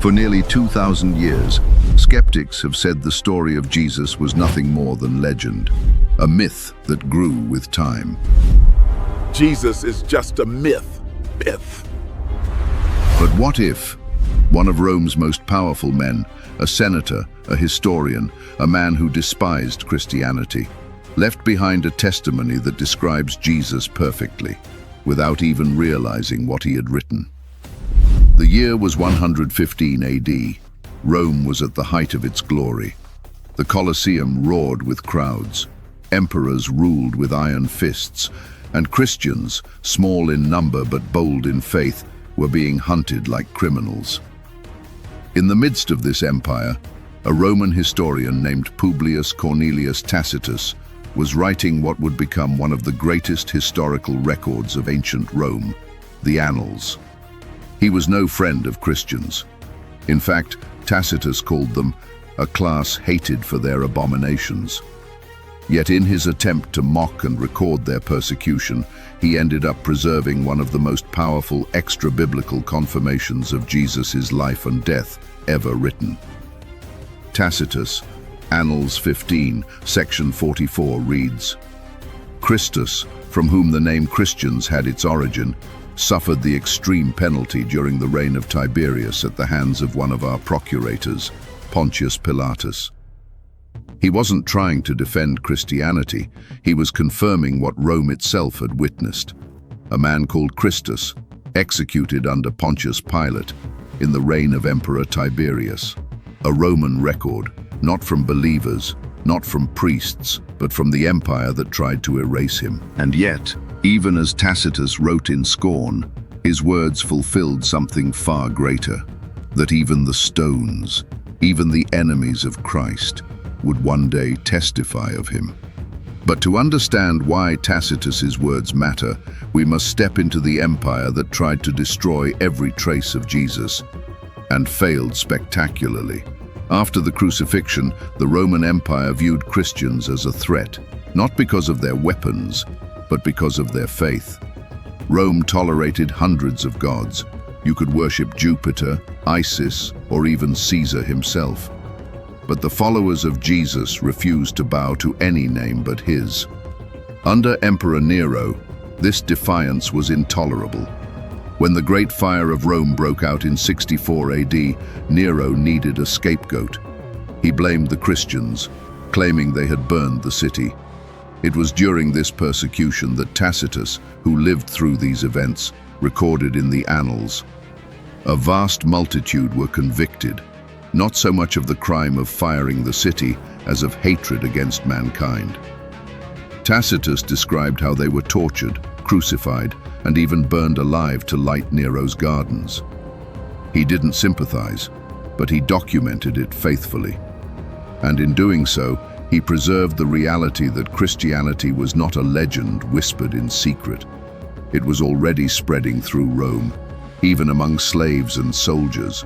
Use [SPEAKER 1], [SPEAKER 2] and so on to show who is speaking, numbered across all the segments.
[SPEAKER 1] For nearly 2,000 years, skeptics have said the story of Jesus was nothing more than legend, a myth that grew with time.
[SPEAKER 2] Jesus is just a myth.
[SPEAKER 1] But what if one of Rome's most powerful men, a senator, a historian, a man who despised Christianity, left behind a testimony that describes Jesus perfectly, without even realizing what he had written? The year was 115 AD. Rome was at the height of its glory. The Colosseum roared with crowds. Emperors ruled with iron fists, and Christians, small in number but bold in faith, were being hunted like criminals. In the midst of this empire, a Roman historian named Publius Cornelius Tacitus was writing what would become one of the greatest historical records of ancient Rome, the Annals. He was no friend of Christians. In fact, Tacitus called them a class hated for their abominations. Yet in his attempt to mock and record their persecution, he ended up preserving one of the most powerful extra-biblical confirmations of Jesus' life and death ever written. Tacitus, Annals 15, section 44 reads, "Christus, from whom the name Christians had its origin, suffered the extreme penalty during the reign of Tiberius at the hands of one of our procurators, Pontius Pilate. He wasn't trying to defend Christianity, he was confirming what Rome itself had witnessed. A man called Christus, executed under Pontius Pilate in the reign of Emperor Tiberius. A Roman record, not from believers, not from priests, but from the empire that tried to erase him. And yet, even as Tacitus wrote in scorn, his words fulfilled something far greater, that even the stones, even the enemies of Christ, would one day testify of him. But to understand why Tacitus's words matter, we must step into the empire that tried to destroy every trace of Jesus, and failed spectacularly. After the crucifixion, the Roman Empire viewed Christians as a threat, not because of their weapons, but because of their faith. Rome tolerated hundreds of gods. You could worship Jupiter, Isis, or even Caesar himself. But the followers of Jesus refused to bow to any name but his. Under Emperor Nero, this defiance was intolerable. When the Great Fire of Rome broke out in 64 AD, Nero needed a scapegoat. He blamed the Christians, claiming they had burned the city. It was during this persecution that Tacitus, who lived through these events, recorded in the Annals. A vast multitude were convicted, not so much of the crime of firing the city as of hatred against mankind. Tacitus described how they were tortured, crucified, and even burned alive to light Nero's gardens. He didn't sympathize, but he documented it faithfully. And in doing so, he preserved the reality that Christianity was not a legend whispered in secret. It was already spreading through Rome, even among slaves and soldiers,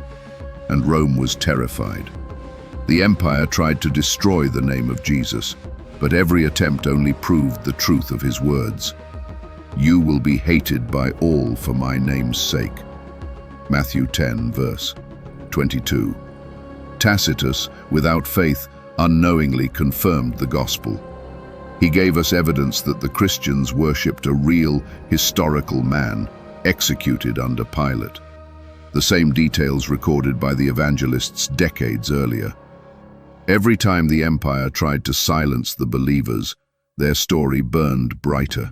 [SPEAKER 1] and Rome was terrified. The empire tried to destroy the name of Jesus, but every attempt only proved the truth of his words. "You will be hated by all for my name's sake." Matthew 10, verse 22. Tacitus, without faith, unknowingly confirmed the gospel. He gave us evidence that the Christians worshipped a real, historical man, executed under Pilate. The same details recorded by the evangelists decades earlier. Every time the empire tried to silence the believers, their story burned brighter.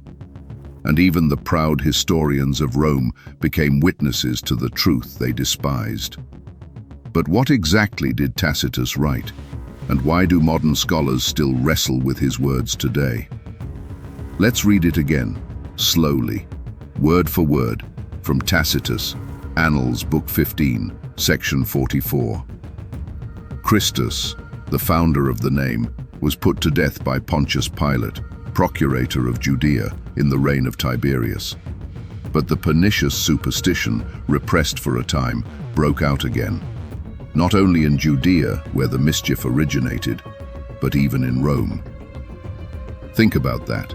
[SPEAKER 1] And even the proud historians of Rome became witnesses to the truth they despised. But what exactly did Tacitus write? And why do modern scholars still wrestle with his words today? Let's read it again, slowly, word for word, from Tacitus, Annals, Book 15, Section 44. Christus, the founder of the name, was put to death by Pontius Pilate, procurator of Judea, in the reign of Tiberius. But the pernicious superstition, repressed for a time, broke out again. Not only in Judea, where the mischief originated, but even in Rome. Think about that.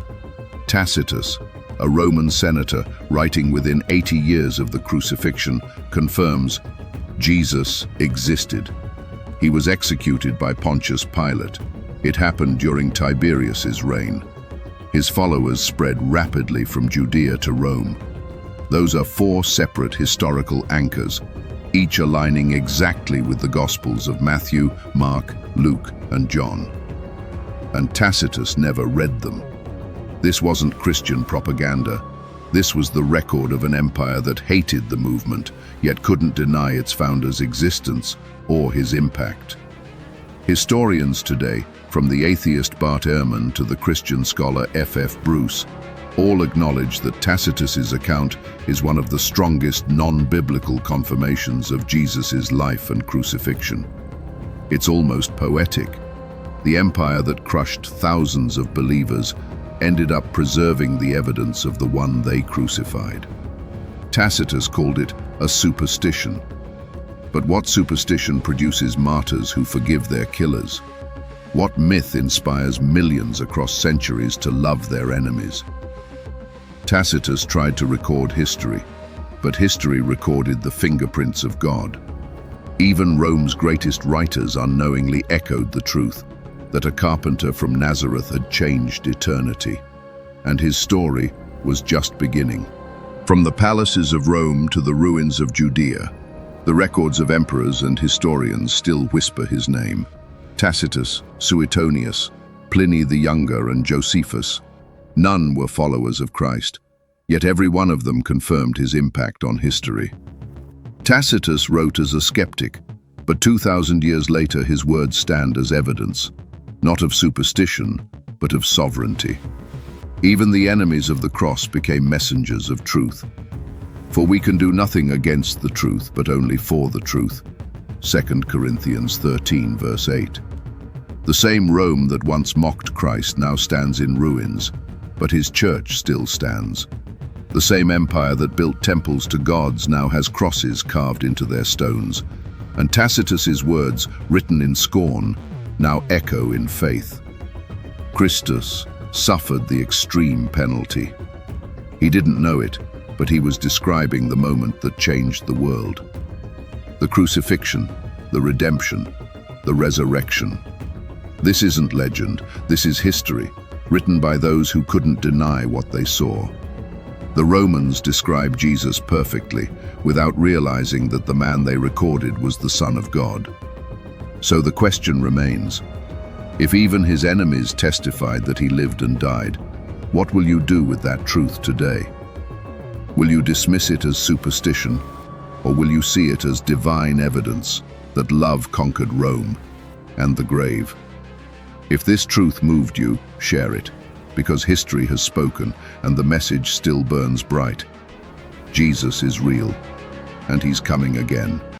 [SPEAKER 1] Tacitus, a Roman senator writing within 80 years of the crucifixion, confirms, Jesus existed. He was executed by Pontius Pilate. It happened during Tiberius's reign. His followers spread rapidly from Judea to Rome. Those are four separate historical anchors, each aligning exactly with the Gospels of Matthew, Mark, Luke, and John. And Tacitus never read them. This wasn't Christian propaganda. This was the record of an empire that hated the movement, yet couldn't deny its founder's existence or his impact. Historians today, from the atheist Bart Ehrman to the Christian scholar F.F. Bruce, all acknowledge that Tacitus's account is one of the strongest non-biblical confirmations of Jesus' life and crucifixion. It's almost poetic. The empire that crushed thousands of believers ended up preserving the evidence of the one they crucified. Tacitus called it a superstition. But what superstition produces martyrs who forgive their killers? What myth inspires millions across centuries to love their enemies? Tacitus tried to record history, but history recorded the fingerprints of God. Even Rome's greatest writers unknowingly echoed the truth that a carpenter from Nazareth had changed eternity, and his story was just beginning. From the palaces of Rome to the ruins of Judea, the records of emperors and historians still whisper his name. Tacitus, Suetonius, Pliny the Younger, and Josephus. None were followers of Christ, yet every one of them confirmed his impact on history. Tacitus wrote as a skeptic, but 2,000 years later his words stand as evidence, not of superstition, but of sovereignty. Even the enemies of the cross became messengers of truth. For we can do nothing against the truth, but only for the truth. 2 Corinthians 13, verse 8. The same Rome that once mocked Christ now stands in ruins, but his church still stands. The same empire that built temples to gods now has crosses carved into their stones, and Tacitus's words, written in scorn, now echo in faith. Christus suffered the extreme penalty. He didn't know it, but he was describing the moment that changed the world. The crucifixion, the redemption, the resurrection. This isn't legend, this is history, written by those who couldn't deny what they saw. The Romans described Jesus perfectly, without realizing that the man they recorded was the Son of God. So the question remains, if even his enemies testified that he lived and died, what will you do with that truth today? Will you dismiss it as superstition, or will you see it as divine evidence that love conquered Rome and the grave? If this truth moved you, share it, because history has spoken and the message still burns bright. Jesus is real, and he's coming again.